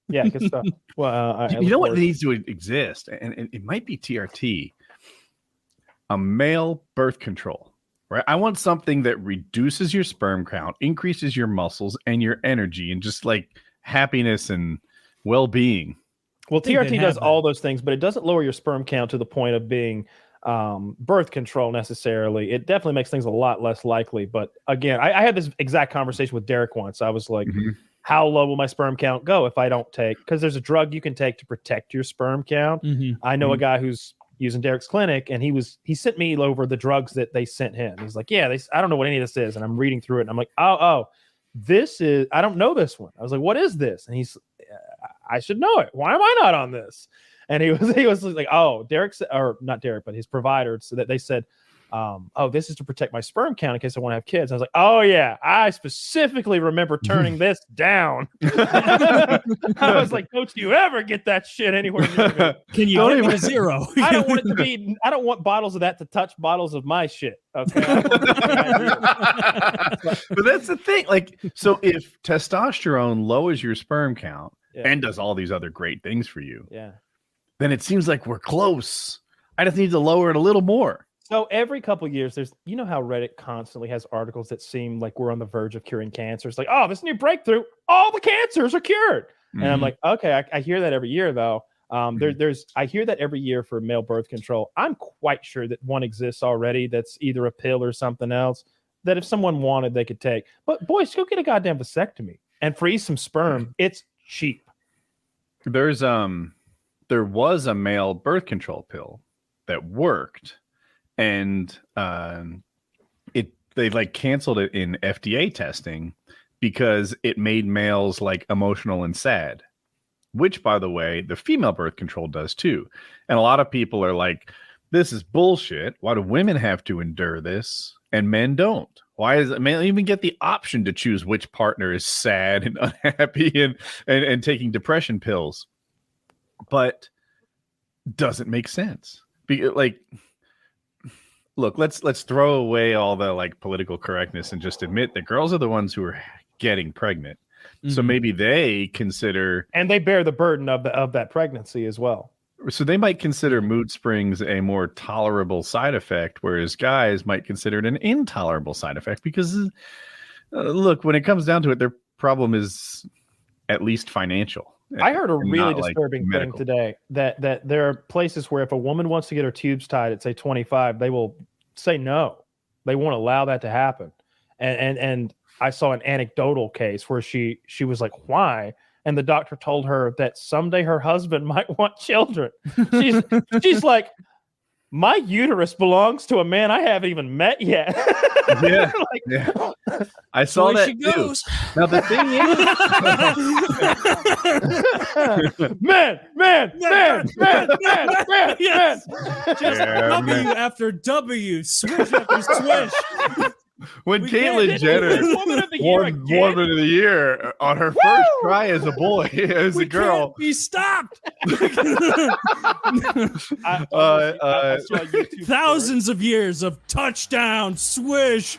Yeah, good stuff. Well, you know what needs to exist, and it might be TRT, a male birth control, right? I want something that reduces your sperm count, increases your muscles and your energy, and just like happiness and well-being. Well, TRT does all those things, but it doesn't lower your sperm count to the point of being birth control necessarily. It definitely makes things a lot less likely. But again, I had this exact conversation with Derek once. I was like, how low will my sperm count go if I don't take? Because there's a drug you can take to protect your sperm count. I know a guy who's using Derek's clinic, and he sent me over the drugs that they sent him. He's like, yeah, I don't know what any of this is. And I'm reading through it, and I'm like, oh, this is, I don't know this one. I was like, what is this? And he's, I should know it. Why am I not on this? And he was like, oh, Derek, or not Derek, but his provider, so that they said, oh, this is to protect my sperm count in case I want to have kids. I was like, oh yeah, I specifically remember turning this down. I was like, don't you ever get that shit anywhere near me. Can you get to zero? I don't want it to be, I don't want bottles of that to touch bottles of my shit. Okay. But that's the thing. Like, so if testosterone lowers your sperm count and does all these other great things for you, then it seems like we're close. I just need to lower it a little more. So every couple of years, there's, you know how Reddit constantly has articles that seem like we're on the verge of curing cancer. It's like, oh, this new breakthrough, all the cancers are cured. And I'm like, okay, I hear that every year though. I hear that every year for male birth control. I'm quite sure that one exists already that's either a pill or something else that if someone wanted, they could take. But boys, go get a goddamn vasectomy and freeze some sperm. It's cheap. There was a male birth control pill that worked. And they like canceled it in FDA testing because it made males like emotional and sad, which, by the way, the female birth control does too. And a lot of people are like, this is bullshit. Why do women have to endure this and men don't? Why does men even get the option to choose which partner is sad and unhappy and taking depression pills? But doesn't make sense. Look, let's throw away all the like political correctness and just admit that girls are the ones who are getting pregnant. So maybe they consider, and they bear the burden of that pregnancy as well. So they might consider mood springs a more tolerable side effect, whereas guys might consider it an intolerable side effect because, look, when it comes down to it, their problem is at least financial. I heard a really disturbing thing today that there are places where if a woman wants to get her tubes tied at say 25, they will say no. They won't allow that to happen. And I saw an anecdotal case where she was like, why? And the doctor told her that someday her husband might want children. She's like, my uterus belongs to a man I haven't even met yet. I saw that too. Now the thing is, man. Yes. Just W after W, swish after swish. When Caitlyn Jenner won Woman of the Year on her first try as a boy, as a girl, can't be stopped. Thousands of years of touchdown, swish.